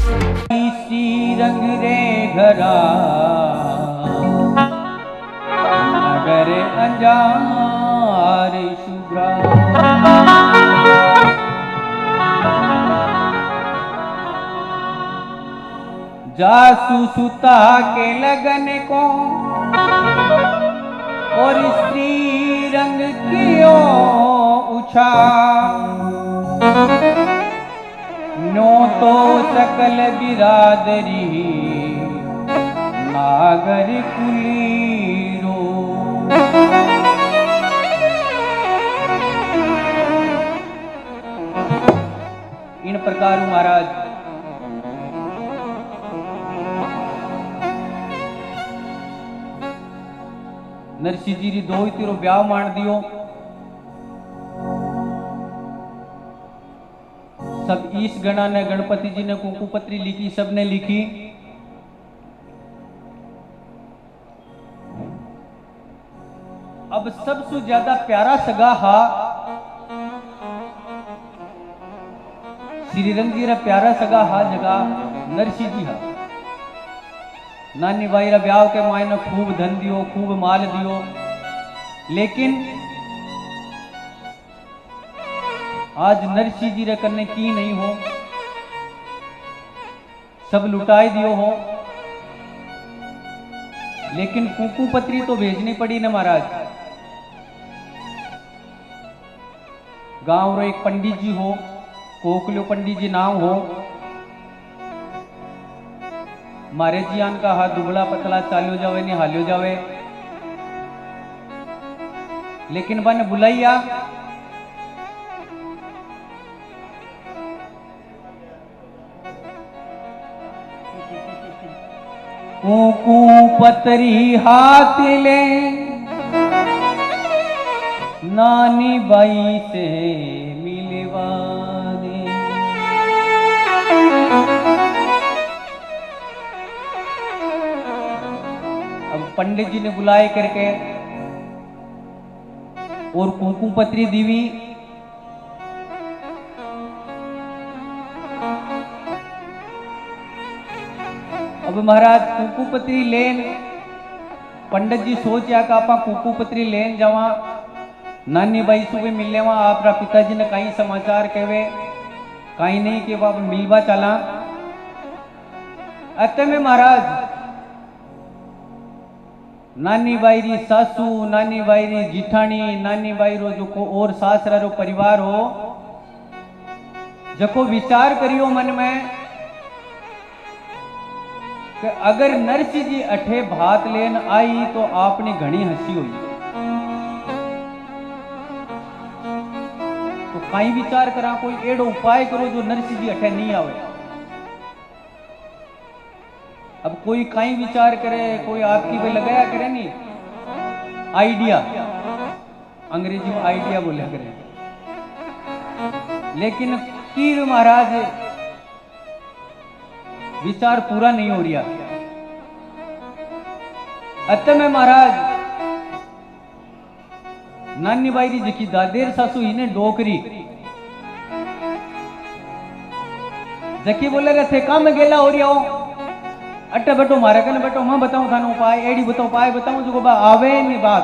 श्री रंग रे घरा नगर अंजार शुभ्रा जासू सुता के लगन को और स्त्री रंग कियो उछा नो तो सकल बिरादरी नागर कुलीरो। इन प्रकार महाराज नरसिंह जी री दो ही तीरो ब्याह मान दियो। सब ईश गणा ने गणपति जी ने कुंकू पत्री लिखी, सबने लिखी। अब सबसे ज्यादा प्यारा सगा हा श्री रंग जी रा प्यारा सगा हा जगा नरसिंह जी हा। नानी बाई रा ब्याह के मायने खूब धन दियो, खूब माल दियो, लेकिन आज नरसिंह जी रे करने की नहीं हो, सब लुटाई दियो हो। लेकिन कुंकू पत्री तो भेजनी पड़ी ना महाराज। गांव रो एक पंडित जी हो, कोकलियो पंडित जी नाम हो। मारे जियान का हाथ दुबला पतला चालियो जावे नहीं हालियो जावे, लेकिन बन बुलाइया कुंकू पतरी हाथ ले नानी बाई से मिलवा दे। अब पंडित जी ने बुलाए करके और कुंकू पत्री दीवी। अब महाराज कुंकू पत्री लेन पंडित जी सोचा कि आपा कुंकू पत्री लेन जावा, नानी बाई सुबह मिलने वहां आपरा पिताजी ने कहीं समाचार कहवे कहीं नहीं कि बाप मिलवा चला। अते में महाराज नानी बाई री सासू, नानी बाई री जिठानी, नानी बाई रो जो को और सासरा रो परिवार हो, जको विचार करियो मन में कि अगर नरसिंह जी अठे भात लेन आई तो आपने घनी हंसी हुई। तो कई विचार करा, कोई एड़ो उपाय करो जो नरसिंह जी अठे नहीं आवे। अब कोई कई विचार करे, कोई आपकी भी लगाया करे नहीं, आइडिया, अंग्रेजी में आइडिया बोला करे। लेकिन तीर महाराज विचार पूरा नहीं हो रहा। अत में महाराज नानी बाई री जिकी दादेर सासू इन्हें डोकरी जकी बोले रहे थे काम गेला हो रहा हो अट्टे बैठो मारे कने बैठो, मैं बताऊं थानो उपाय, एड़ी बताऊं पाए बताऊं जो बा आवे नहीं बात,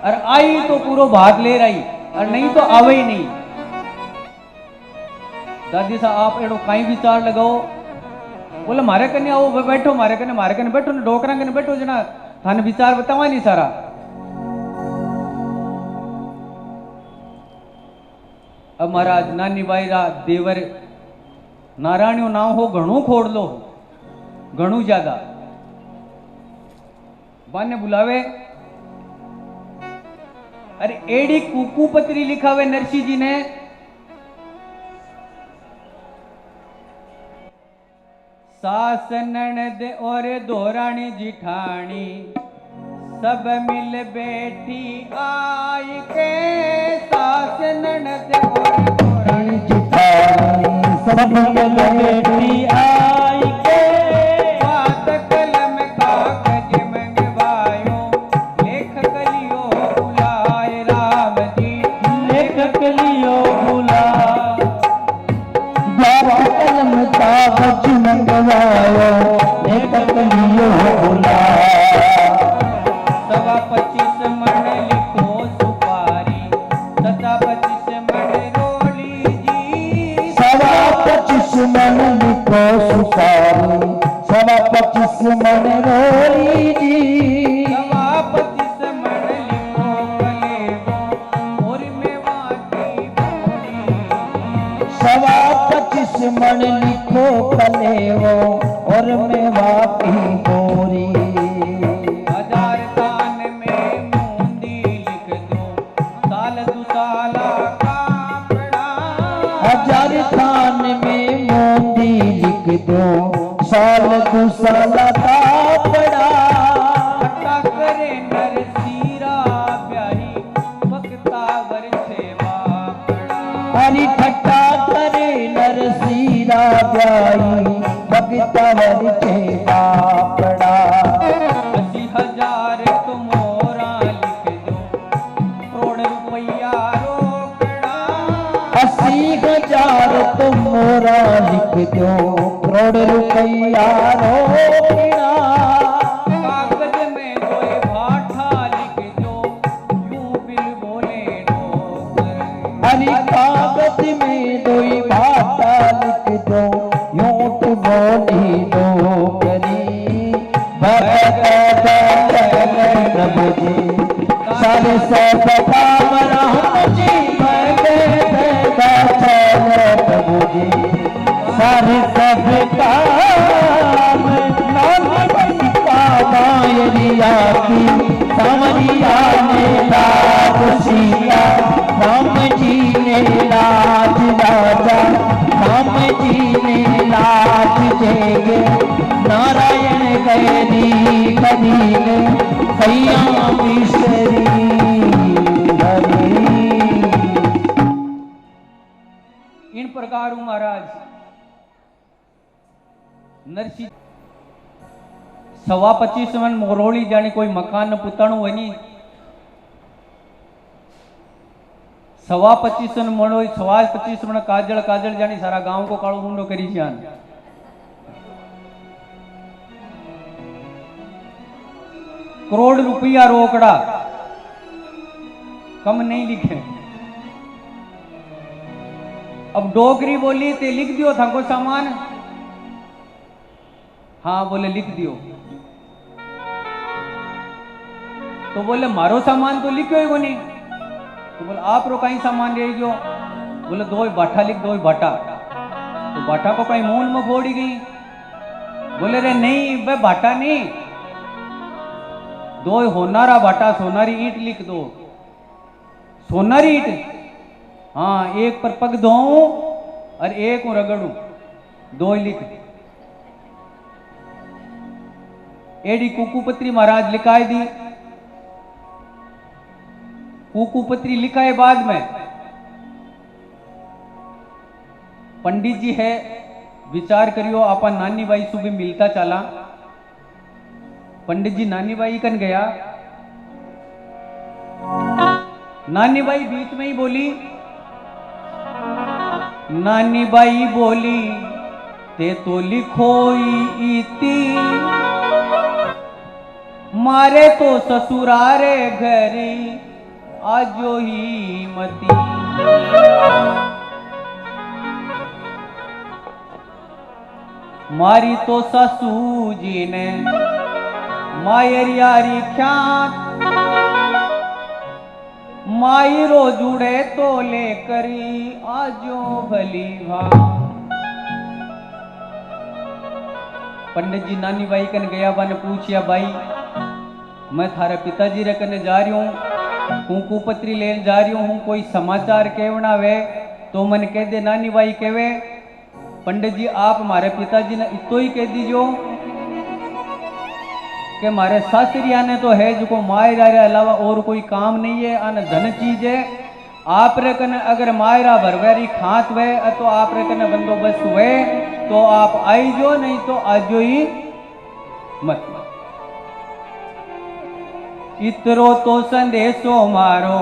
और आई तो पूरो भाग ले रही और नहीं तो आवे ही नहीं। दादी साहब आप एड़ो कई विचार लगाओ, बोले मारे कने आओ बैठो, मारे कने बैठो ना, डोकरा कने बैठो जना, थाने विचार बतावा नहीं सारा। अब महाराज नानी बाई रा देवर नारायणियों नाम हो घणो खोड़ लो, घणू ज्यादा बाने बुलावे। अरे एड़ी कुकू पत्री लिखावे नरसिंह जी ने, सास ननद और दोरानी जिठानी सब मिल बैठी आई के, सास ननद और दोरानी जिठानी सब मिल बैठी आई के, बात कलम कागज मंगवायो लेखक लियो बुलाए राम जी, लेखक लियो बुला, बात कलम कागज मन रोली जी। सवा 25 मन लिखो कलेवो और मेवा की बोली। सवा 25 मन लिखो कलेवो और मेवा की बोरी। 1000 तान में मूंदी लिख दो साल दुसाला का पड़ा। 1000 थान में मूंदी लिख दो साल दुसाला का पड़ा। खट्टा करे नरसीरा ब्याही बकता बरछे बापड़ा। हरी ठट्टा करे नरसीरा ब्याई बगता बरछे बापड़ा। 80,000 तो मोरा लिख दो करोड़ रुपया रोकड़ा। 80,000 तो मोरा लिख दो करोड़ रुपया रोकड़ा। कागज में कोई भाठा लिख दो यूं बिल बोले डोकर। हरी कागज में दोई भाटा लिख दो यूं बोली डोकरी। भगत प्रभु जी सारे सब काम राम जी। भगत प्रभु जी सारे सब काम मायरिया की सामरिया ने राज सिया। राम जी ने लाज राजा राम जी ने लाज देगे। नारायण गैरी कदीले कैया विश्वरी हरी। इन प्रकार महाराज नरसिंह 25 मन मोरोली जाने कोई मकान न पुताणु वनी 25 मन मोड़ो 25 मन काजल काजल जानी सारा गांव को कालो मुंडो करी जान। करोड़ रुपया रोकड़ा कम नहीं लिखे। अब डोगरी बोली ते लिख दियो था को सामान। हाँ बोले लिख दियो। तो बोले मारो सामान तो लिखो ही कोनी। तो बोले आप रो कहीं सामान ले गयो। बोले 2 बाठा लिख 2 बाठा। तो बाठा को कहीं मून में फोड़ी गई। बोले रे नहीं बे बाठा नहीं 2 होनारा बाठा सोनारी ईंट लिख दो। सोनारी ईंट हाँ एक पर पग धो और एक हूं रगड़ू 2 लिख। एडी कुकुपत्री महाराज लिखाई दी। कुकुपत्री लिखाए बाद में पंडित जी है विचार करियो आपा नानी बाई सुबह मिलता चला। पंडित जी नानी बाई कन गया। नानी बाई बीच में ही बोली। नानी बाई बोली ते तो लिखोई इति मारे तो ससुरारे घरी आजो ही मती। मारी तो ससू जी ने मायरियारी ख्यात मायरो जुड़े तो लेकरी आजो भली भां। पंडित जी नानी बाई कन गया बन पूछिया बाई मैं थारे पिताजी रे कने जा रही हूँ कुकुपत्री लेन जा रही हूँ कोई समाचार केवना वे तो मन कह दे। नानी बाई कहवे पंडित जी आप हमारे पिताजी ने इतो ही कह दीजो कि हमारे सासरिया ने तो है जो को मायरा रे अलावा और कोई काम नहीं है अन धन चीज है। आप रे कने अगर मायरा भरवेरी खात वे तो आप रे कने बंदोबस्त हुए तो आप आई जो नहीं तो आजो ही मत। इतरो तो संदेशो मारो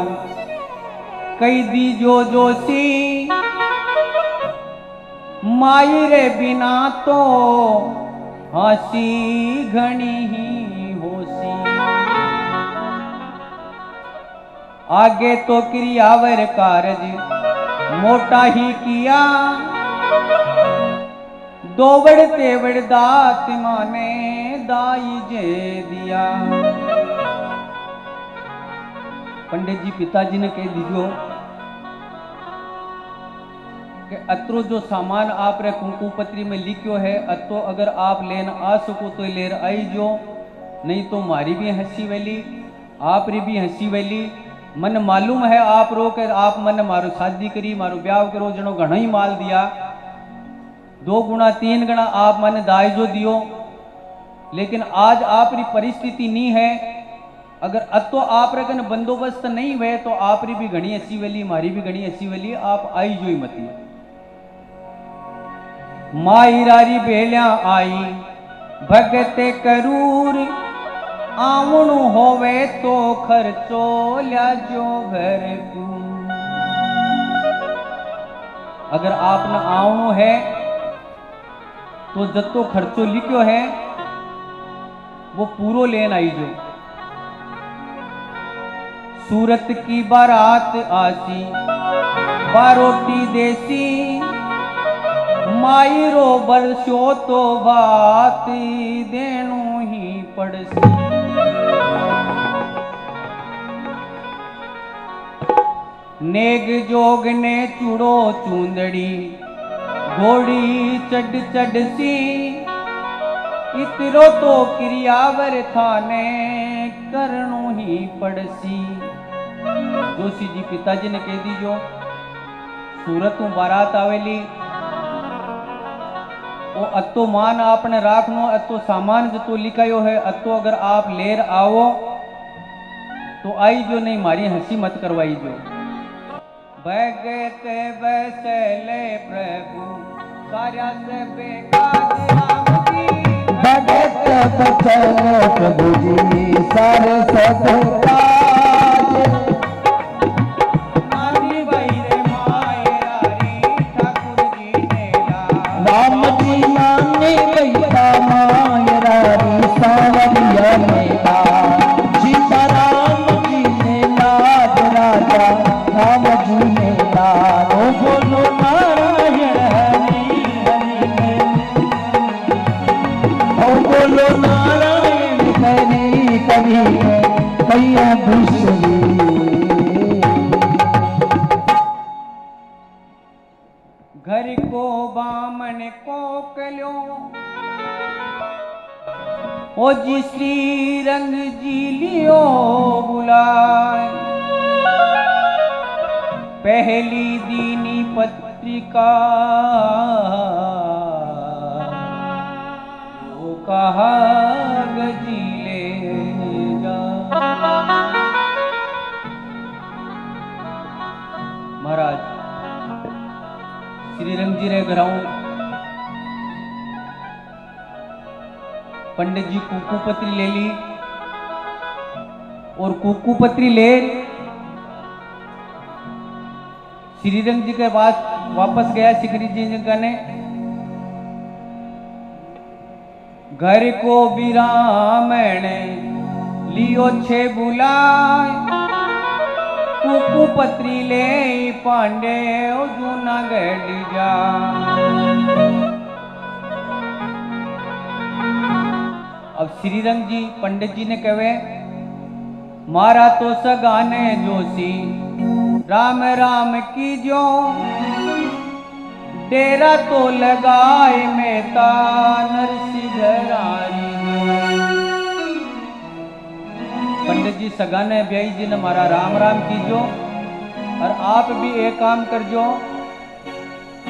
कई दीजो जोशी माई रे बिना तो हंसी घनी ही होसी। आगे तो क्रियावर कारज मोटा ही किया दो बड़ते बड़दात माने दाई जे दिया। पंडित जी पिताजी ने कह दीजो कि अत्रो जो सामान आप रे कुंकू पत्री में लिखो है अतो अगर आप लेन आ सको तो लेर आई जो, नहीं तो मारी भी हंसी वेली आप री भी हंसी वेली। मन मालूम है आप रो के आप मन मारो शादी करी मारो ब्याह करो जनो घणो ही माल दिया, 2 गुना 3 गुना आप मन दाय जो दियो, लेकिन आज आप री परिस्थिति नहीं है। अगर अतो आप रे कन बंदोबस्त नहीं हुए तो आप री भी घनी हंसी वेली मारी भी घनी हंसी वेली, आप आई जो ही मती। माई रारी बेलिया आई भगत करूर, आवणु होवे तो खर्चो ल्या जो घर को। अगर आपने आवणु है तो जत्तो खर्चो लिखो है वो पूरो लेन आई जो। सूरत की बारात आसी बारोटी देसी, माई रो बरसो तो बात देनु ही पड़सी। नेग जोग ने चूड़ो चूंदड़ी घोड़ी चढ़ चढ़सी, इतरो तो क्रियावर थाने करनु ही पड़सी। जोशी जी पिताजी ने कह दीजो सूरत में बारात आवेली वो अतो मान आपने राखनो, अतो सामान जो लिखायो है अतो अगर आप लेर आओ तो आई जो, नहीं मारी हंसी मत करवाई जो। भगत बसले प्रभु सारा से बेकार राम जी, भगत बसले प्रभु जी सारे सब काज। नानी भाई रे मायरारी ठाकुर जी ने ला, राम जी नानी बैठा मायरारी सावरिया मेला। सीता राम जी ने लाज राजा राम जी ने लाज। ओ बोलो नारायण हरि हरि, ओ बोलो नारायण हरि कवि कैया दूसरी। घर को बामन को कलो ओ जी श्री रंग जी लियो बुलाए। पहली दीनी पत्रिका वो कहा गजी ले जा। महाराज श्री रंग जी रे घराऊ पंडित जी कुकू पत्री ले ली और कुकू पत्री ले श्री रंग जी के पास वापस गया। सिकरी जी ने घर को विरामण लियो छे बुलाए, कुकू पत्री ले पांडे जूनागढ़ जा। अब श्रीरंग जी पंडित जी ने कहे मारा तो सगाने जोशी राम राम की जो, डेरा तो लगाए मेहता नरसिंहरारी। पंडित जी सगाने ब्याई जी ने मारा राम राम कीजो, और आप भी एक काम कर जो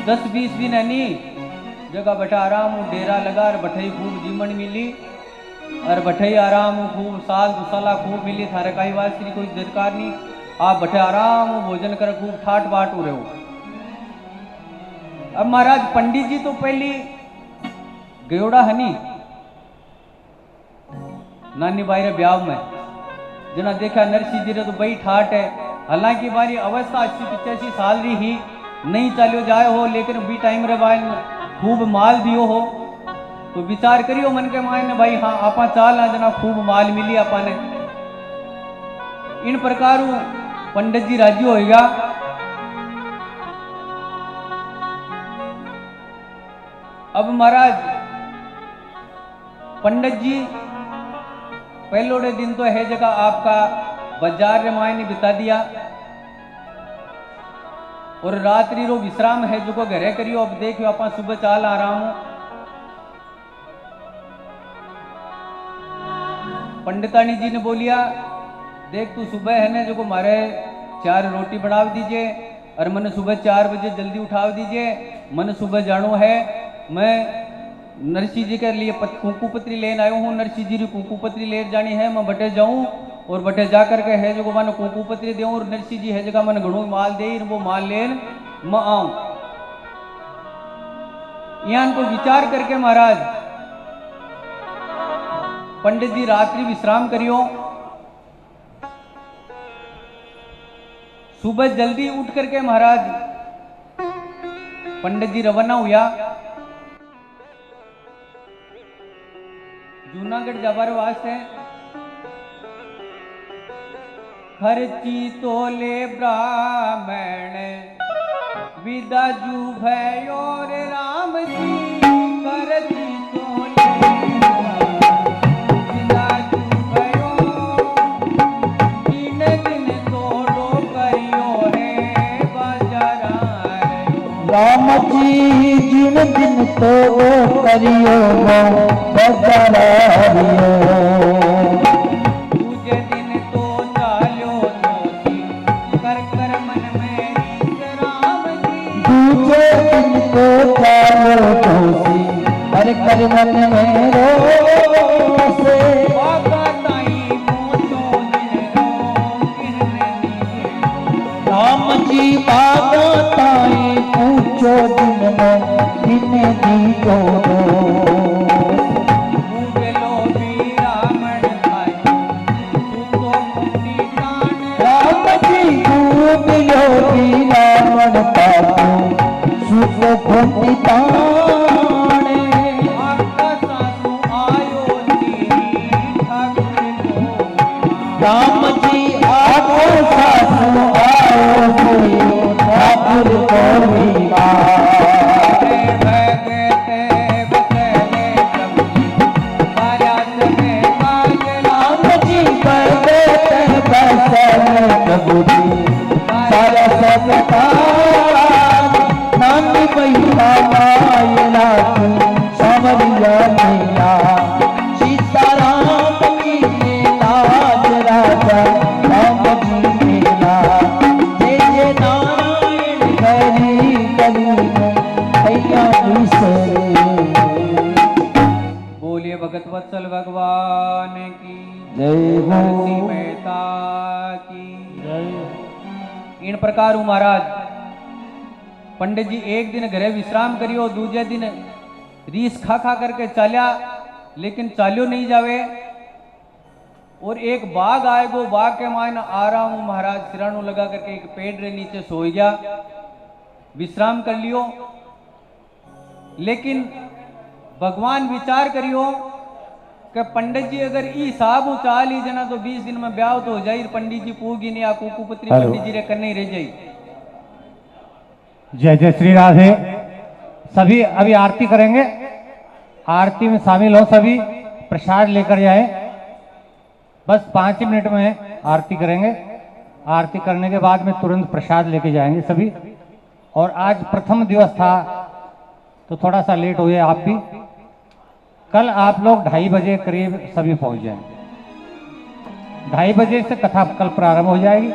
10-20 दिन नहीं जगह बैठा आराम डेरा लगा और बठाई खूब जीमन मिली और बठाई आराम खूब साल 2 साल खूब मिली, थारे काई वास्ती कोई दरकार नहीं। आप बैठे आराम भोजन कर खूब ठाट बाट हो रहे हो। अब महाराज पंडित जी तो पहली गयोड़ा हनी नानी बाई रे ब्याह में जना देखा नरसिंह जी रे तो बई ठाट है। हालांकि बारी अवस्था 80-85 साल री ही नहीं चालियो जाए हो, लेकिन बी टाइम रे बाई खूब माल दियो हो तो विचार करियो मन के मायने भाई हाँ आपा चाल ना जना खूब माल मिली आपा ने। इन प्रकार पंडित जी राजी होएगा। अब महाराज पंडित जी पहलोड़े दिन तो है जगह आपका बाजार रामायण बिता दिया और रात्रि रो विश्राम है जो को घरे करियो। अब देखियो आप सुबह चाल आ रहा हूं। पंडितानी जी ने बोलिया देख तू सुबह है ना जो को मारे 4 रोटी बना दीजिए और मन सुबह 4 बजे जल्दी उठा दीजिए। मन सुबह जानो है मैं नरसिंह जी के लिए कुंकू पत्री लेने आयो हूँ। नरसिंह जी की कुंकू पत्री ले जानी है। मैं बटे जाऊं और बटे जा करके है जो मन कुंकू पत्री देऊं और नरसिंह जी है जगह मन घणो माल दे वो माल लेन मैं आऊं। यहाँ को विचार करके महाराज पंडित जी रात्रि विश्राम करियो। सुबह जल्दी उठ करके महाराज पंडित जी रवाना हुआ। जूनागढ़ जाबार वास्ते खर्ची तोले ब्राह्मण विदा जू भयो रे राम जी। खर्ची तोले विदा जू भयो दिन दिन तोड़ो करियो है बाजारा। राम जी जिन दिन तो करियो बजरारियो। दूजे दिन तो चालो दोषी कर कर मन में रीस राम जी। दूजे दिन तो चालो दोषी कर कर मन में रोसे। बाबा ताई पूछो दिन रो किहने दिए। राम जी बाबा ताई पूछो दिन में किने दी जो। राम जी आगो सासु आयो ठाकुर को मिला। राम जी बरगत बसल प्रभु जी सारा सबका नानी मैया मायला सावरिया मैया। सीताराम की लीला राजा राम जी लीला। जय जय नारायण हरि करी भैया बोलिए भगत वत्सल भगवान की जय हो। नरसिंह मेहता की जय। इन प्रकार महाराज पंडित जी एक दिन घरे विश्राम करियो। दूजे दिन रीस खा खा करके चाल्या लेकिन चालियो नहीं जावे। और एक बाघ आएगो बाघ के मान आ रहा हूं महाराज सिराणु लगा करके एक पेड़ रे नीचे सो गया विश्राम कर लियो। लेकिन भगवान विचार करियो कि पंडित जी अगर ई साहब चाल ही जना तो 20 दिन में ब्याह तो हो जाए। पंडित जी पूगी नहीं आ कुकू पत्री पंडित जी रे करने रह जाई। जय जय श्री राधे। सभी अभी आरती करेंगे। आरती में शामिल हो सभी प्रसाद लेकर जाए। बस 5 मिनट में आरती करेंगे। आरती करने के बाद में तुरंत प्रसाद लेके जाएंगे सभी। और आज प्रथम दिवस था तो थोड़ा सा लेट हुए आप भी। कल आप लोग 2:30 बजे करीब सभी पहुंच जाएंगे। 2:30 बजे से कथा कल प्रारंभ हो जाएगी।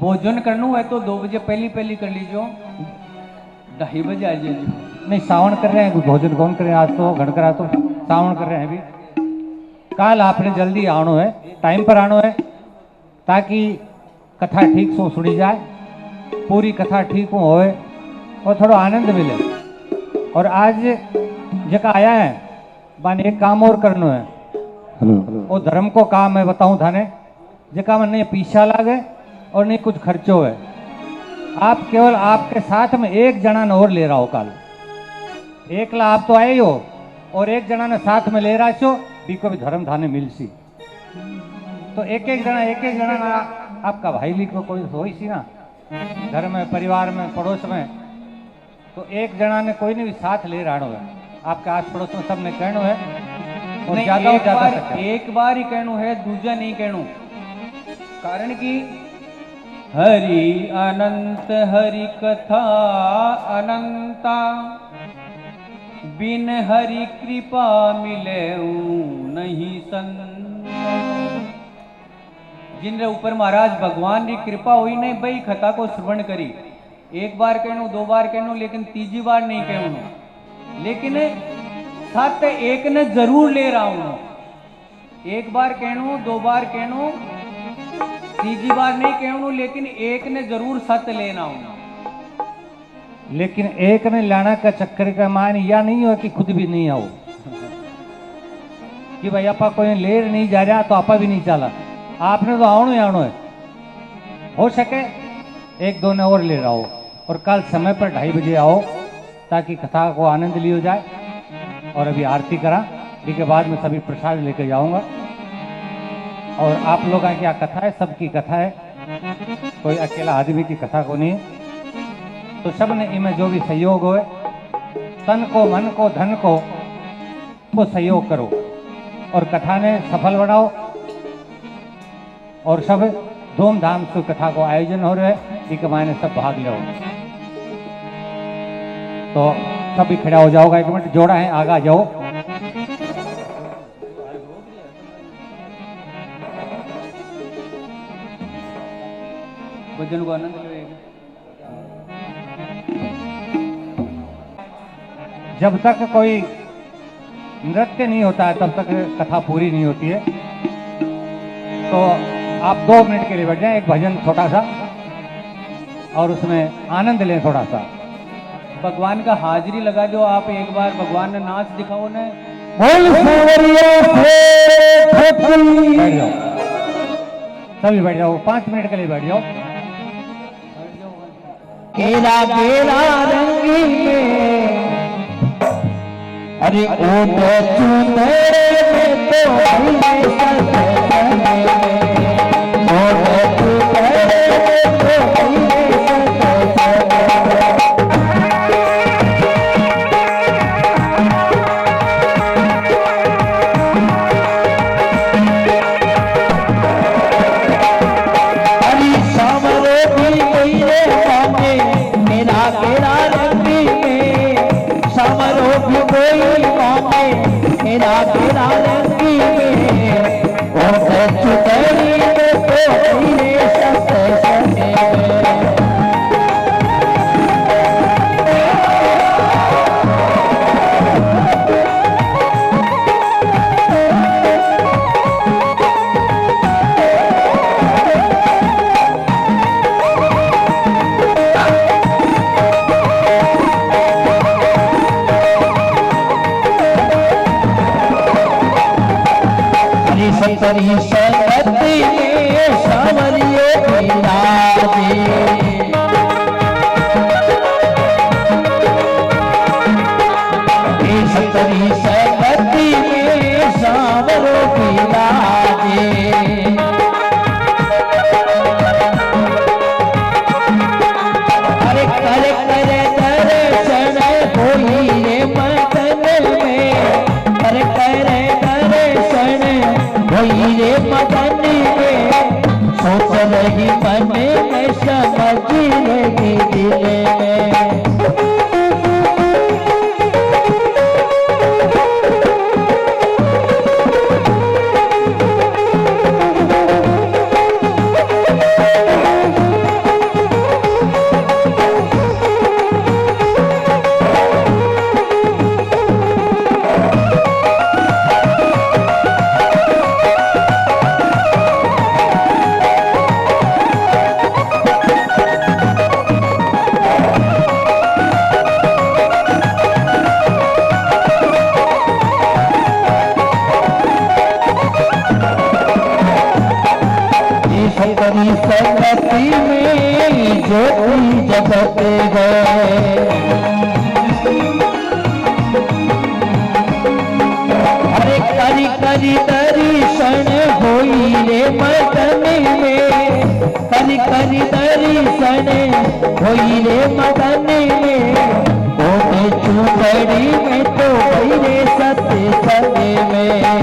भोजन करना है तो 2 बजे पहली कर लीजिए। 2:30 बजे आ जाइए। नहीं सावन कर रहे हैं भोजन कौन करें। आज तो घड़ करा तो सावन कर रहे हैं अभी। कल आपने जल्दी आनो है टाइम पर आनो है ताकि कथा ठीक से सुनी जाए। पूरी कथा ठीक होए और थोड़ा आनंद मिले। और आज जगह आया है बान एक काम और करना है। वो धर्म को काम है बताऊं थाने जगह में नहीं पीछा लागे और नहीं कुछ खर्चो है। आप केवल आपके साथ में एक जना ने और ले रहा हो। कल एकला आप तो आए हो और एक जना ने साथ में ले रहा छो बीको भी धर्म थाने मिल सी। तो एक एक जना ना आपका भाई ली को कोई हो सी ना घर में परिवार में पड़ोस में। तो एक जना ने कोई ने भी साथ ले रहा है। आपके आस पड़ोस में सब ने कहना है और नहीं, ज्यादा एक बार सच्चा। एक बार ही कहणु है, दूजा नहीं कहणु। कारण कि हरि अनंत हरि कथा अनंता, बिन हरि कृपा मिले नहीं संत। जिनरे ऊपर महाराज भगवान की कृपा हुई नहीं भाई कथा को श्रवण करी, एक बार कहणु, दो बार कहणु, लेकिन तीजी बार नहीं कहणु। लेकिन सत्य एक ने जरूर ले रहा हूं। एक बार कहणु, दो बार कहणु, तीजी बार नहीं कहणु, लेकिन एक ने जरूर सत्य लेना हूं। लेकिन एक ने लाना का चक्कर का मान या नहीं हो कि खुद भी नहीं आओ कि भाई आपा कोई लेर नहीं जा रहा तो आपा भी नहीं चला, आपने तो आवणो ही आवणो है। हो सके एक दो ने और ले रहा हो, और कल समय पर 2:30 बजे आओ ताकि कथा को आनंद लियो जाए। और अभी आरती करा, इसके बाद में सभी प्रसाद लेकर जाऊंगा। और आप लोगों की क्या कथा है, सबकी कथा है, कोई अकेला आदमी की कथा को नहीं है। तो सब ने इनमें जो भी सहयोग हो, तन को मन को धन को सहयोग करो और कथा ने सफल बनाओ। और सब धूमधाम से कथा को आयोजन हो रहे है, इसके मायने सब भाग लो। तो सभी खड़ा हो जाओगा, 1 मिनट जोड़ा है, आगा जाओ। भजन को आनंद लेगा। जब तक कोई नृत्य नहीं होता है तब तक कथा पूरी नहीं होती है। तो आप 2 मिनट के लिए बैठ जाएं, एक भजन छोटा सा, और उसमें आनंद लें थोड़ा सा। भगवान का हाजिरी लगा जो आप एक बार भगवान ने नाच दिखाओ ने। बैठ जाओ, सभी बैठ जाओ, 5 मिनट के लिए बैठ जाओ। केरा केरा रंगी में, अरे ऊट चुनरे में तो भइले सजने में, ऊट चुनरे में तो भइले सजने में। हरी सामरे भी गईले माने, केरा केरा रंगी में, सामरो भी कोई माने, केरा केरा रंगी में, ऊट चुनरी में तो भइले सजने में। सतरी संगति में सावरियो की लागे, सतरी संगति में सावरो की लागे। अरे करे करे दर्शन होई रे मदन में, अरे करे दर्शन होई रे मदन में, सोच रही मन में समझ रही दिल में। सतरी संगति में ज्योति जगत गए, अरे करी करी दर्शन होई रे मदन में, करी करी दर्शन होई रे मदन में, ऊट चुनरी में तो भइले सत्य सने में।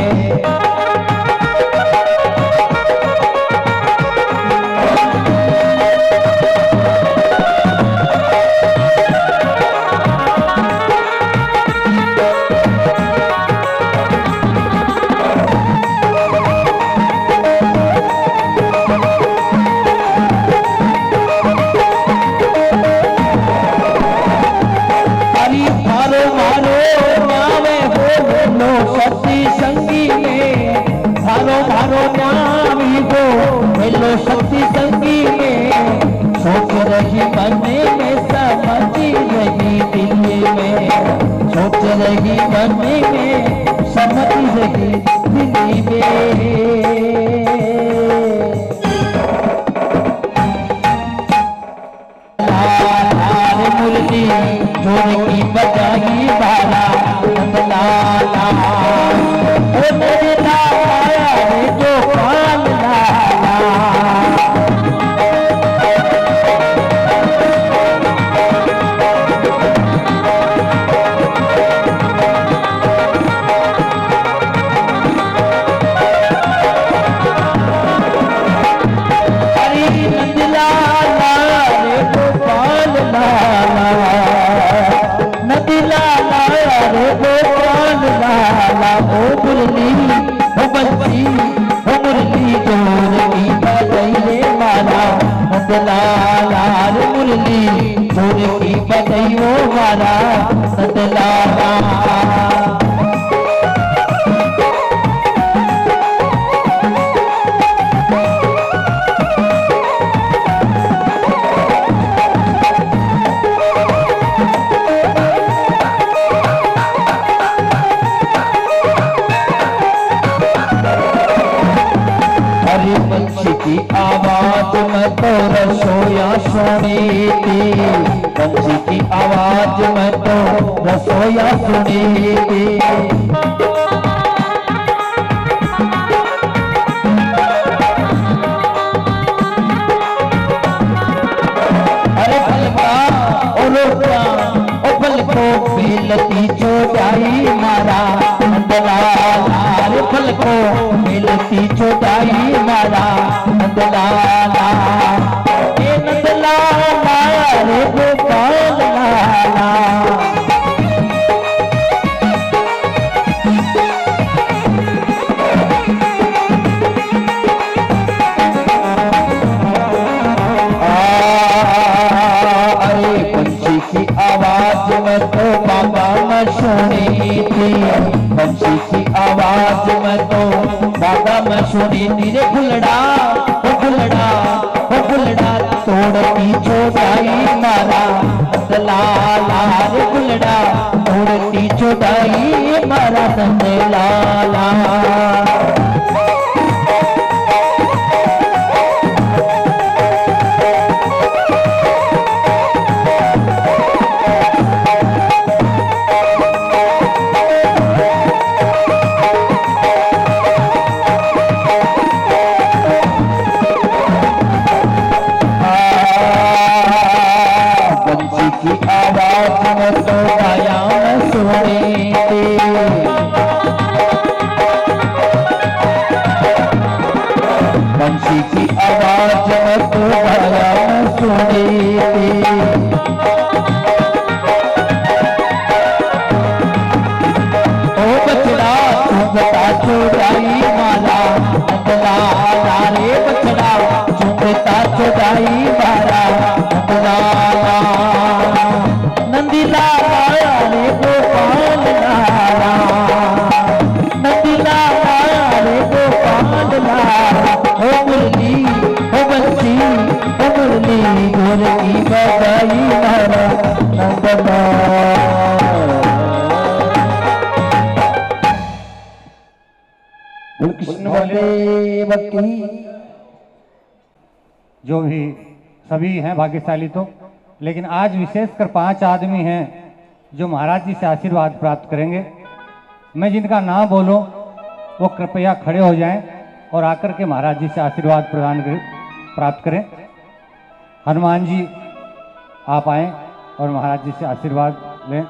जोर की बजाई मारा नंदलाला। ओ मेरे लाला रे गोपाल लाला। मुरली जोर की बजाइयो मारा नंदलाला। पंछी की आवाज में तो रसोया सुनी थी। पंछी की आवाज में तो रसोया सुनी थी। अरे भलका ओ भलको बेलती चोटाई मारा नंदलाला। अरे भलको बेलती चोटाई मारा नंदलाला। ए नंदलाला रे गोपाल लाला। अरे पंछी की आवाज में तो बाबा मैं सुनी थी। पंछी की आवाज में तो बाबा मैं सुनी थी। रे फुलड़ा तोड़ती चोटाई मारा नंदलाला। रे फुलड़ा तोड़ती चोटाई मारा नंदलाला। की आवाज में तो गाया मैं सुनी थी। पंछी की आवाज में तो गाया मैं सुनी थी। ओ बछड़ा चुंगता चुराई मारा नंदलाला। रे बछड़ा चुंगता चुराई मारा नंदलाला। नंदलाला रे गोपाल लाला। नंदलाला रे गोपाल लाला। ओ मुरली ओ बंसी ओ मुरली जोर की बजाई मारा नंदलाला। कृष्ण बलदेव की। जो भी सभी हैं भाग्यशाली तो, लेकिन आज विशेषकर 5 आदमी हैं जो महाराज जी से आशीर्वाद प्राप्त करेंगे। मैं जिनका नाम बोलूं वो कृपया खड़े हो जाएं और आकर के महाराज जी से आशीर्वाद प्राप्त करें। हनुमान जी आप आएं और महाराज जी से आशीर्वाद लें।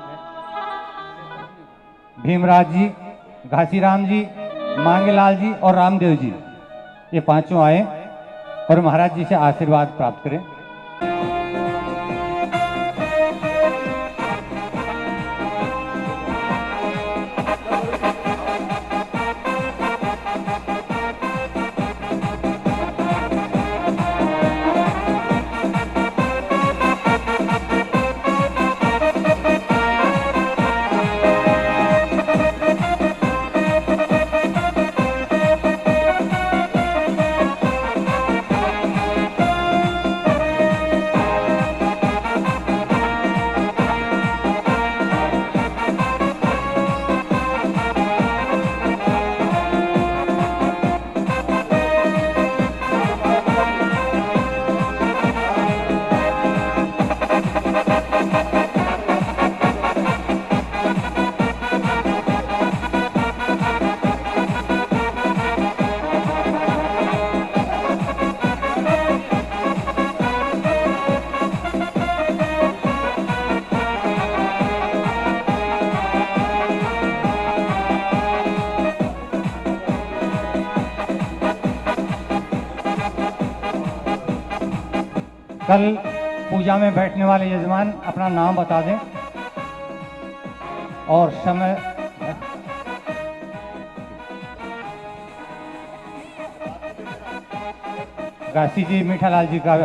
भीमराज जी, घासीराम जी, मांगेलाल जी और रामदेव जी, ये पांचों आए और महाराज जी से आशीर्वाद प्राप्त करें। कल पूजा में बैठने वाले यजमान अपना नाम बता दें और समय। काशी जी मीठालाल जी का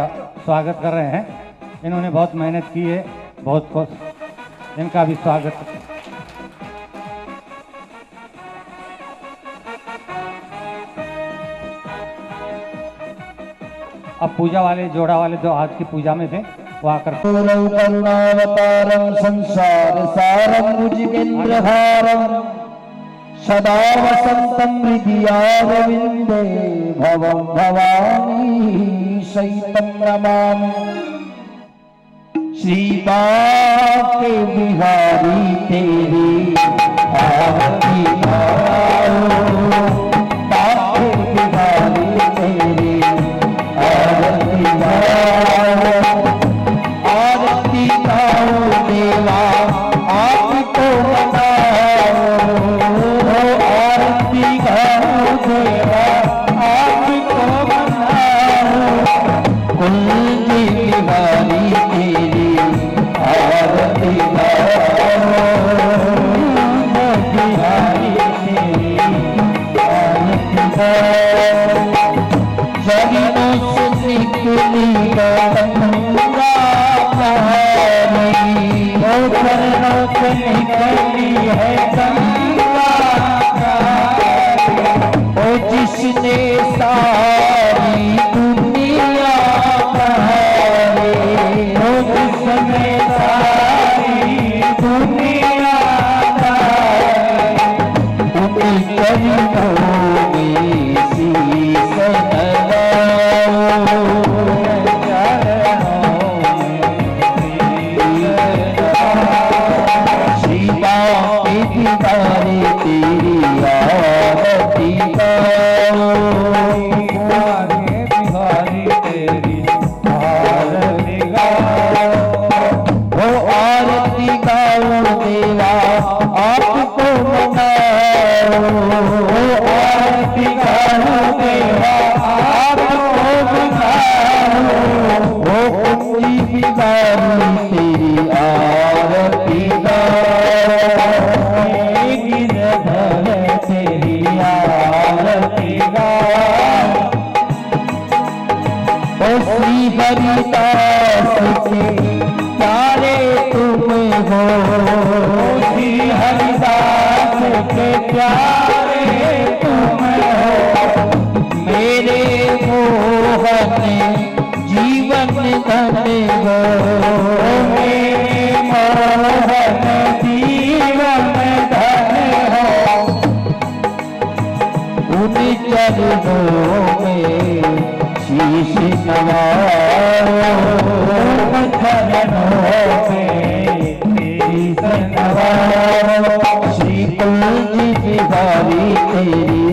स्वागत कर रहे हैं। इन्होंने बहुत मेहनत की है, बहुत कुछ, इनका भी स्वागत। अब पूजा वाले जोड़ा वाले जो आज की पूजा में थे वो आकर करुणावतारम संसार सारम भुजगेन्द्रहारम सदा वसंतम हृदयारविंदे भवं भवानी सहितं नमामि। श्री बाके बिहारी तेरी आरती गाओ, बाके बिहारी तेरी आरती गाओ, आरती गाओ देवा आपको मनाओ, आरती गाओ देवा आपको मनाओ। कुंज बिहारी तेरी आरती गाओ, बिहारी तेरी आरती गाओ। चरणों से निकली गंगा प्यारी, वो चरणों से निकली है गंगा प्यारी, ओ जिसने सारी दुनिया प्यारी, ओ जिसने सारी दुनिया प्यारी, उन्हीं चरणों में शीश नवाओ, श्री बाके बिहारी तेरी आरती गाओ, बाके बिहारी तेरी आरती गाओ, ओ आरती गाओ देवा आपको मनाओ, ओ आरती गाओ देवा आपको मनाओ, ओ कुंजी बिहारी तेरी आरती गाओ, गिरधर तेरी आरती गाओ, ओ श्री हरिदास के प्यारे तुम हो, श्री हरिदास के प्यारे तुम हो, मेरे मोहन जीवन धन हो, मेरे मोहन जीवन धन हो। उन चरणों में शीश नवाओ, उन चरणों में शीश नवाओ। श्री कुंज बिहारी तेरी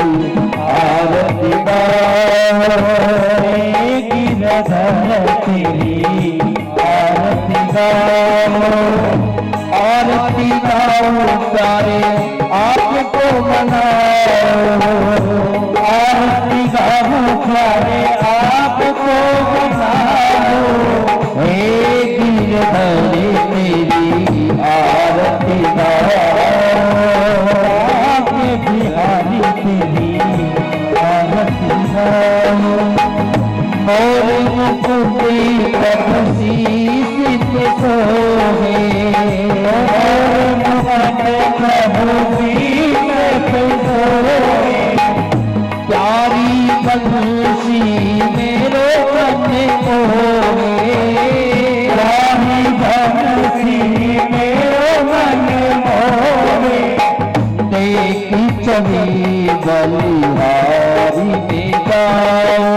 आरती गाओ, गिरधर तेरी आरती गाओ, आरती गाओ प्यारे आपको मनाओ, आरती गाओ प्यारे आपको मनाओ। हे गिरधर तेरी आरती गाओ, आपके बिहारी तेरी आरती गाओ। मोर मुकुट प्रभु शीश सोहे, मोर मुकुट प्रभु शीश सोहे, प्यारी बंसी मेरो मन मोहे, प्यारी बंसी मेरो मन मोहे। देख छवि बलिहारी में गाओ,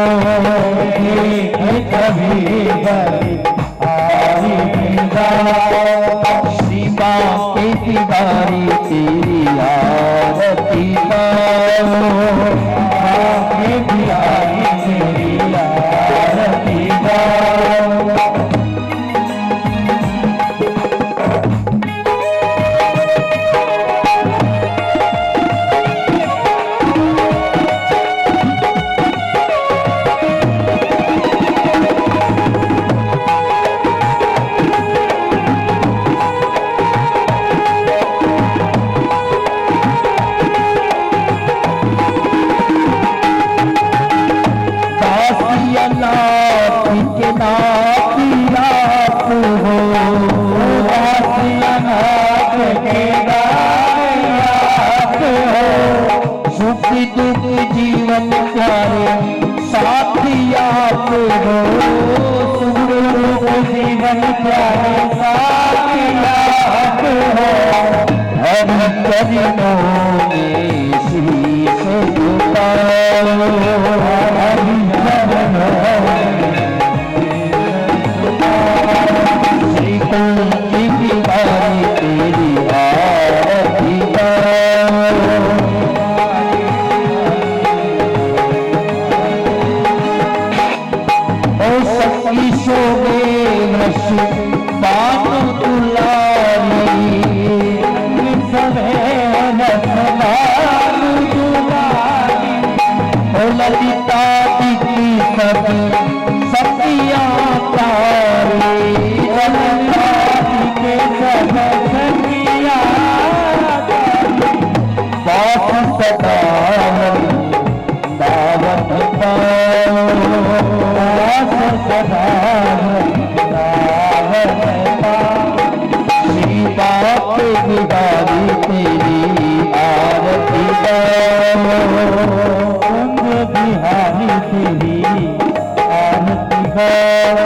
देख छवि बलिहारी में गाओ। श्री बाके बिहारी तेरी आरती गाओ, बाके बिहारी तेरी आरती गाओ। दास सदा रहता। श्री बाप बिहारी तेरी आरती गाओ, बिहारी तेरी आरती गाओ।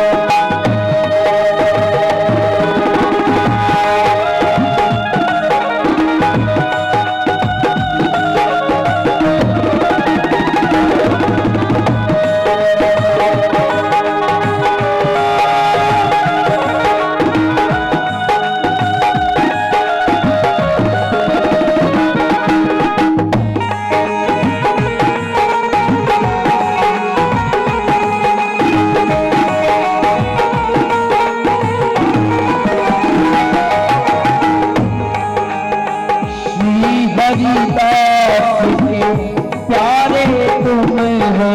हरिदास के प्यारे तुम हो,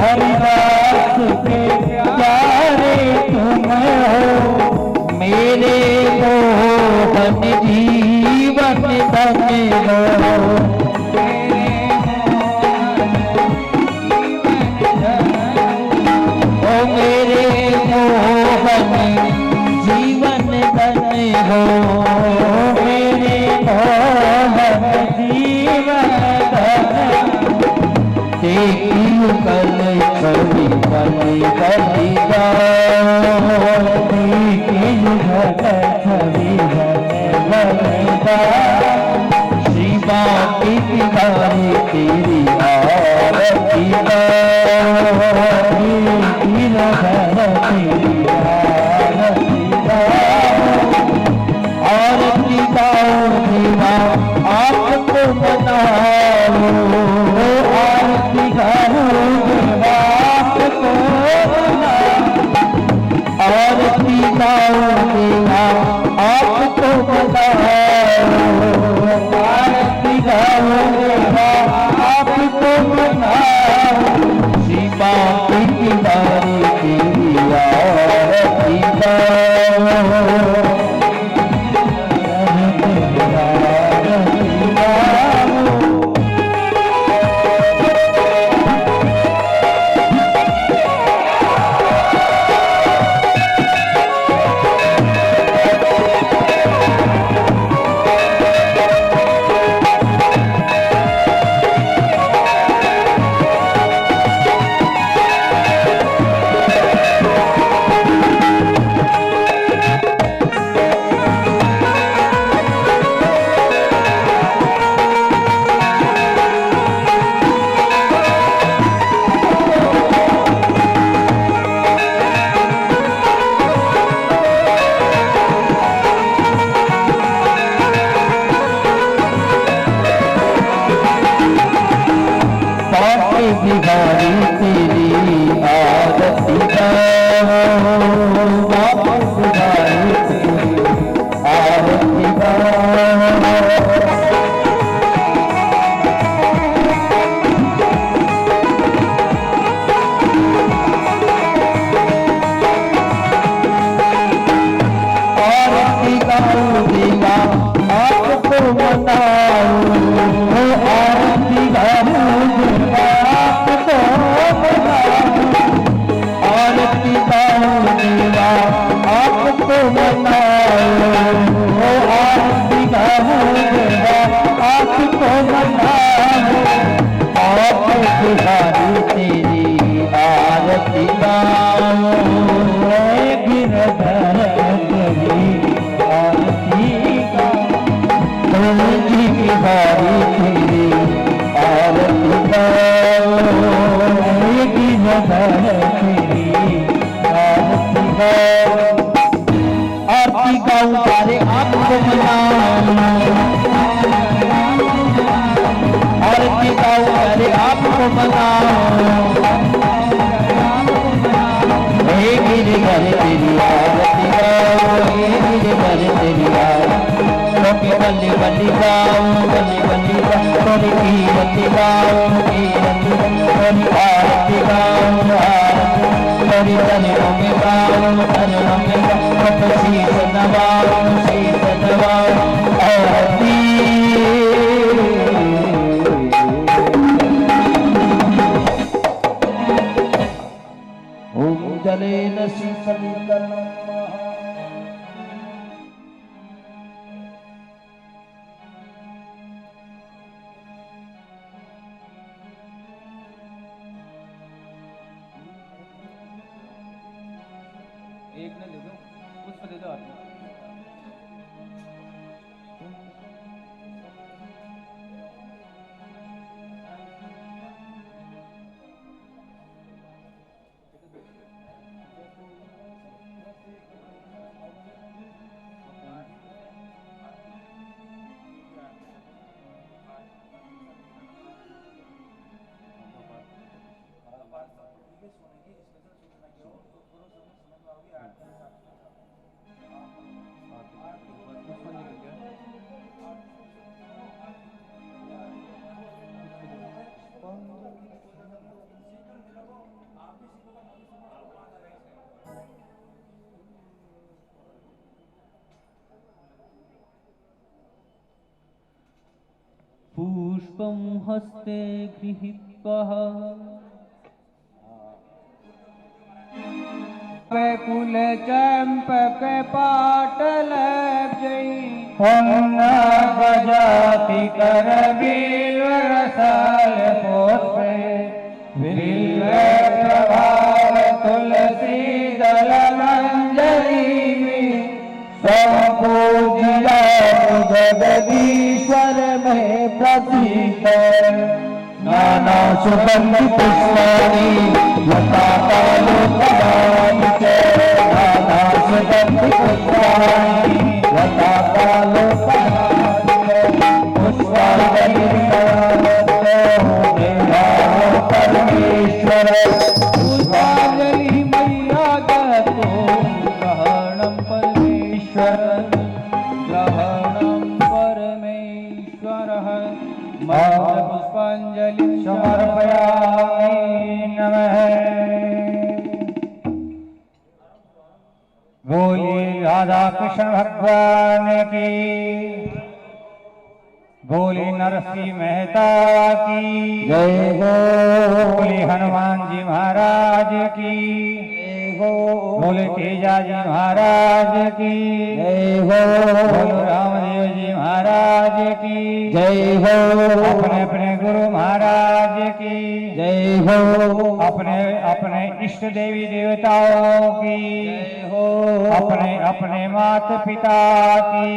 हरिदास के प्यारे तुम हो। मेरे मोहन जीवन धन्य हो, ओ मेरे मोहन जीवन धन्य हो। मेरे मोहन जीवन देखियो कल छवि बलि बलि गाओ, देखियो कल छवि बलि गाओ। श्री बाकी बिहारी तेरी आरती गाओ, तेरी आरती गाओ। आरती गाओ देवा आपको मनाओ, आरती गाओ देवा आपको मनाओ। आरती गाओ देवा आपको मनाओ, आरती गाओ देवा आपको मनाओ। श्री बाकी बिहारी तेरी आरती गाओ। बिहारी तेरी आरती गाओ, बाबा बिहारी तेरी आरती गाओ। आरती गाओ देवा आपको मनाओ, आरती गाओ देवा आपको मनाओ। आरती गाओ देवा आपको मनाओ, आरती गाओ देवा आपको मनाओ। आप बिहारी तेरी आरती गाओ, गिरधर तेरी आरती गाओ। जी बिहारी तेरी आरती गाओ, गिरधर तेरी आरती गाओ। आरती गाओ तारे आपको मनाओ, आरती गाओ तारे आपको मनाओ। हे गिरधर तेरी आरती गाओ, हे गिरधर तेरी आरती। बल्ली बल्ली गाओ, बल्ली बल्ली गाओ, तोरी कीरति गाओ, कीरति तोरी आरती गाओ, आरती तोरी चरणों में गाओ, चरणों में गाओ। शीश नवाओ, शीश नवाओ आरती। जलेन शीतलीकरणम्। एक ने दे दो, पुष्प दे दो आपने। पुष्पं हस्ते गृहीत्वा वैकुल चंपक पाटलब्जै गजाति कर बिल्वरसाल पुष्पे बिल्वप्रभाव तुलसी दल मंजरी पूजिया जगदीश्वर में प्रसिद्ध नाना सुगंधि पुष्पाणि लता कालोपहारिके नाना सुगंधि पुष्पाणि लता कालोपहारिके पुष्पांजलि परमेश्वर पुष्पांजलि मैया दत्तो ग्रहणं परमेश्वर ग्रहणं परमेश्वरः मंत्र पुष्पांजलि समर्पयामि नमः। बोलिए राधा कृष्ण भगवान की, बोलिए नरसिंह मेहता की जय हो, बोलिए हनुमान जी महाराज की जय हो, बोले तेजा जी महाराज की जय हो, बोलो रामदेव जी महाराज की जय हो, अपने अपने गुरु महाराज की जय हो, अपने अपने इष्ट देवी देवताओं की जय हो, अपने अपने माता पिता की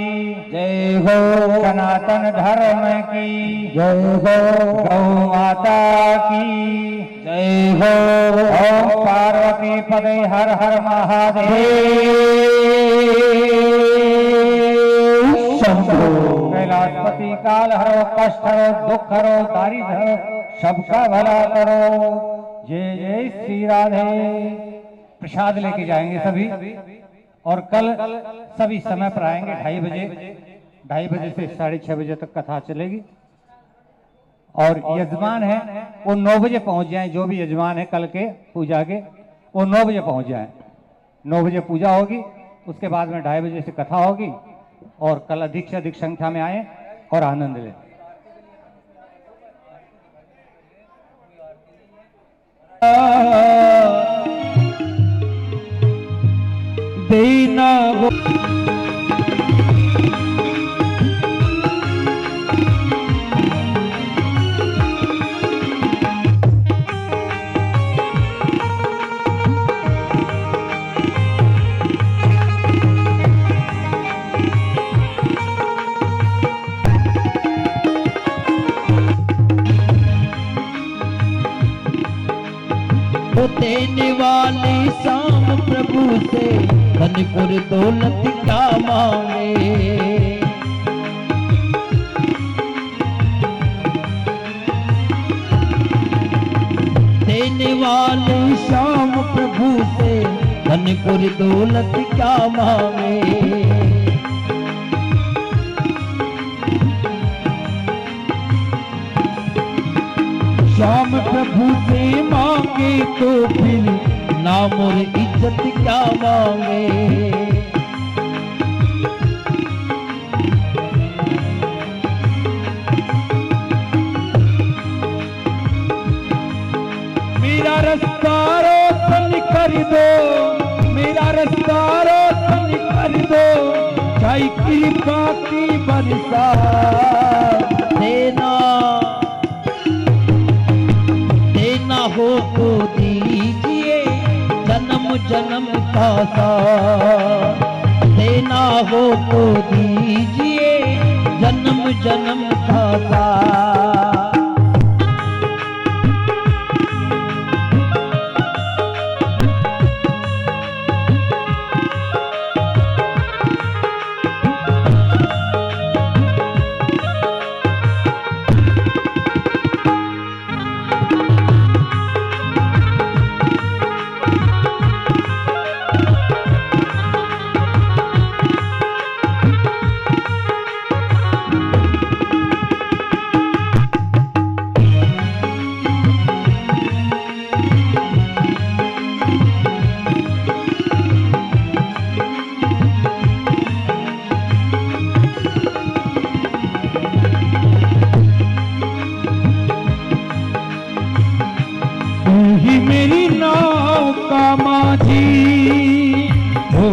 जय हो, सनातन धर्म की जय हो, गौ माता की जय हो, ओम पार्वती पदे हर हर महादेव शंभो। कैलाशपति काल हरो कष्ट हरो दुख हरो दारिद्र हरो सबका भला करो। जय जय श्री राधे। प्रसाद लेके जाएंगे सभी और कल सभी समय पर आएंगे 2:30 बजे से 6:30 बजे तक कथा चलेगी। और यजमान है वो 9 बजे पहुंच जाएं, जो भी यजमान है कल के पूजा के वो 9 बजे पहुंच जाएं। 9 बजे पूजा होगी, उसके बाद में 2:30 बजे से कथा होगी और कल अधिक से अधिक संख्या में आए और आनंद लें। देना देने वाले शाम प्रभु से धन पुर दौलत क्या मांगे। देने वाले शाम प्रभु से धन पुर दौलत क्या मांगे। श्याम प्रभु से मांगे तो फिर नाम और इज्जत क्या मांगे। मेरा रास्ता रोशन कर दो, मेरा रास्ता रोशन कर दो, चाहे कृपा की बरसा देना, देना हो तो दीजिए जन्म जन्म का साथ, देना हो तो दीजिए जन्म जन्म का साथ। मेरी नाव का माझी हो,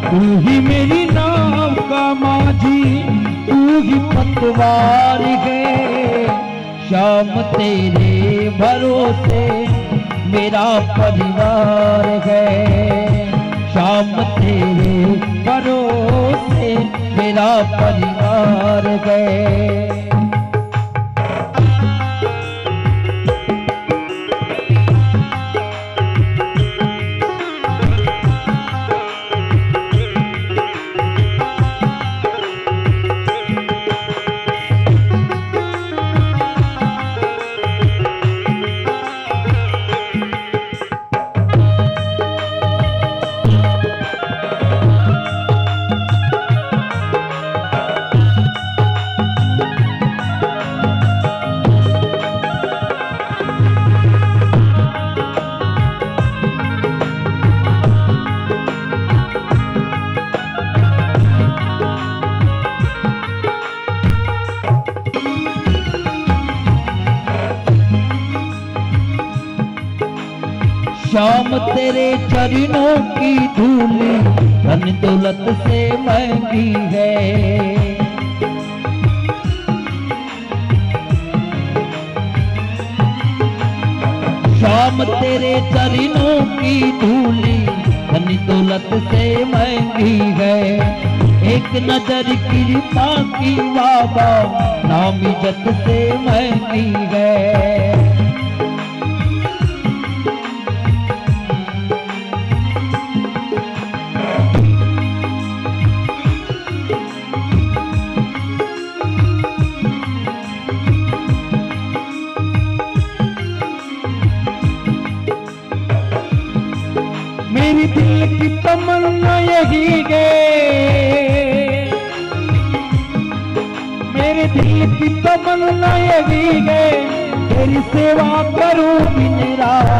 तू ही मेरी नाव का माझी, तू ही पतवार है, शाम तेरे भरोसे मेरा परिवार है, शाम तेरे भरोसे मेरा परिवार है। श्याम तेरे चरणों की धूली धन दौलत से महंगी है, श्याम तेरे चरणों की धूली धन दौलत से महंगी है, एक नजर कृपा की बाबा नाम इज्जत से महंगी है। मेरी दिल की तमन्ना यही है, मेरे दिल की तमन्ना यही है, तेरी सेवा करूं दिन रात,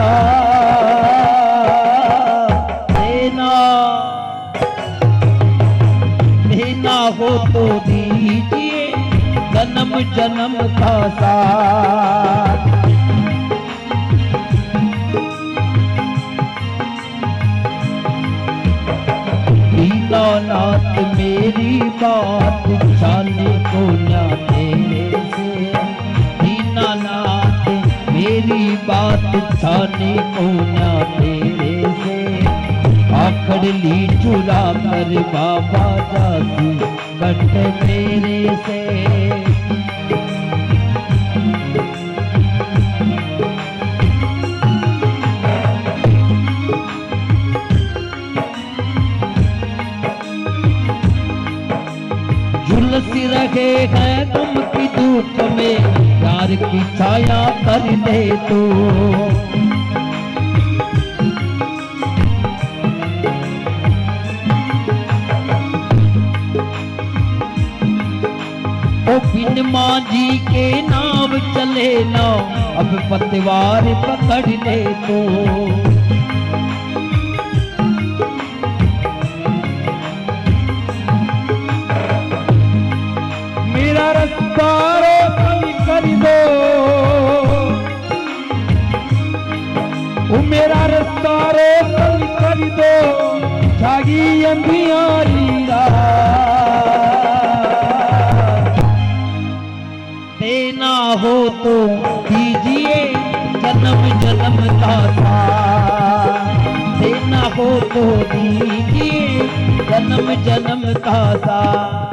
देना देना हो तो दीजिए जन्म जन्म का साथ। दीनानाथ मेरी बात जाने को ना तेरे से, दीनानाथ मेरी बात जाने को ना तेरे से, आखड़ ली चुरा कर बाबा जाती कट मेरे से। झुलसी रहे हैं गम की धूप में, प्यार की छाया कर दे तू, ओ बिन मांझी के नाव चले ना, अब पतवार पकड़ ले तू, मेरा रास्ता रोशन कर दो, रास्ता रोशन कर दो, जागी अंधियारी रात। देना हो तो दीजिए जन्म जन्म का साथ, देना हो तो दीजिए जन्म जन्म का साथ।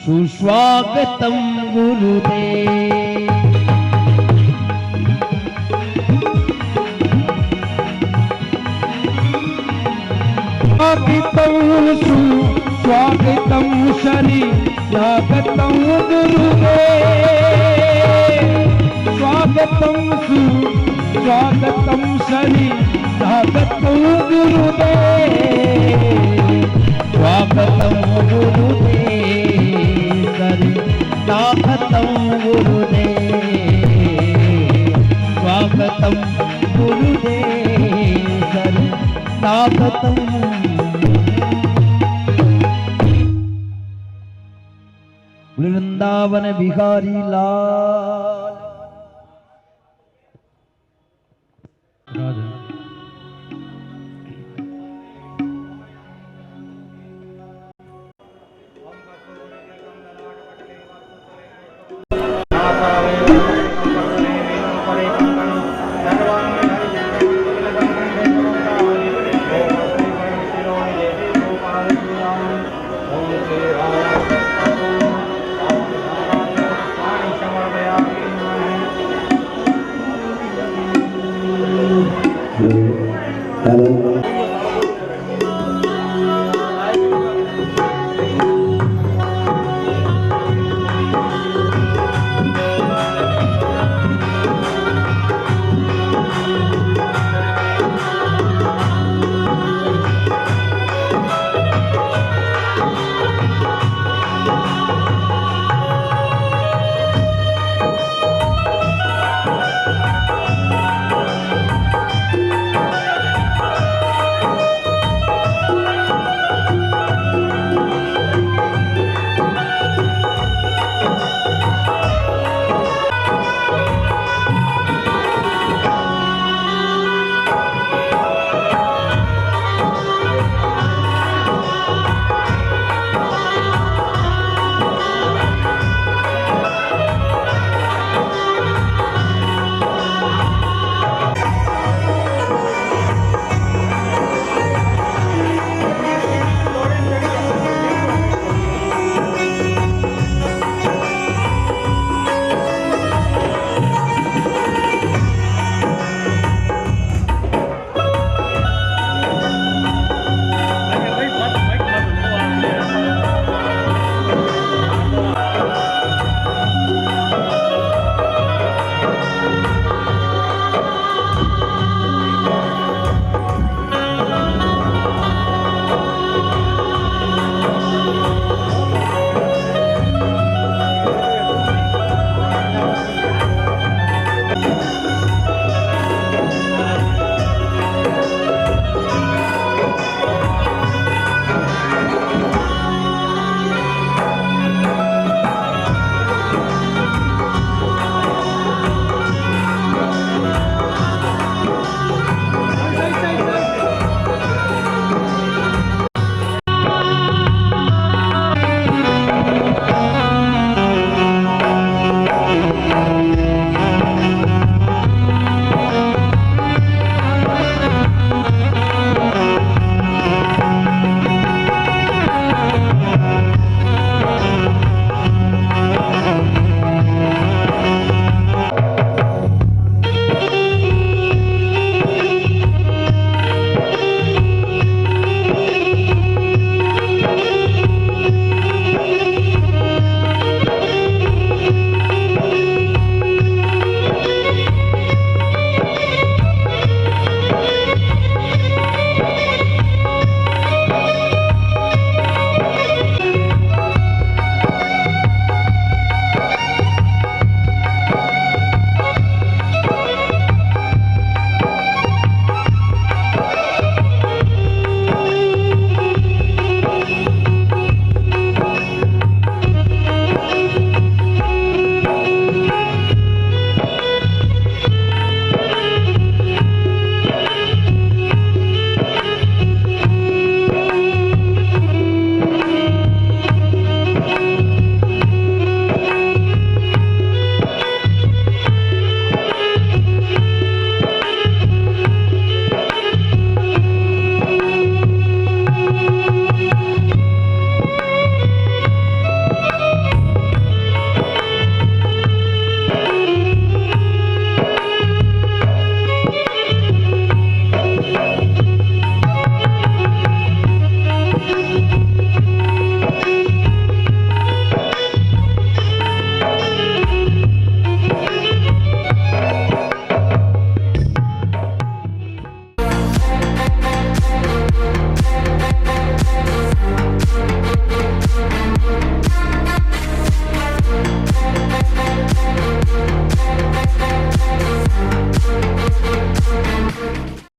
सुस्वागतम गुरुदेव। स्वागतम शनि स्वागतम गुरुदेव, स्वागतम स्वागतम शनि स्वागतम गुरुदेव, स्वागतम गुरुदेव सरि स्वागतम गुरुदेव, स्वागतम गुरुदेव सरि स्वागतम। वृंदावन बिहारी लाल।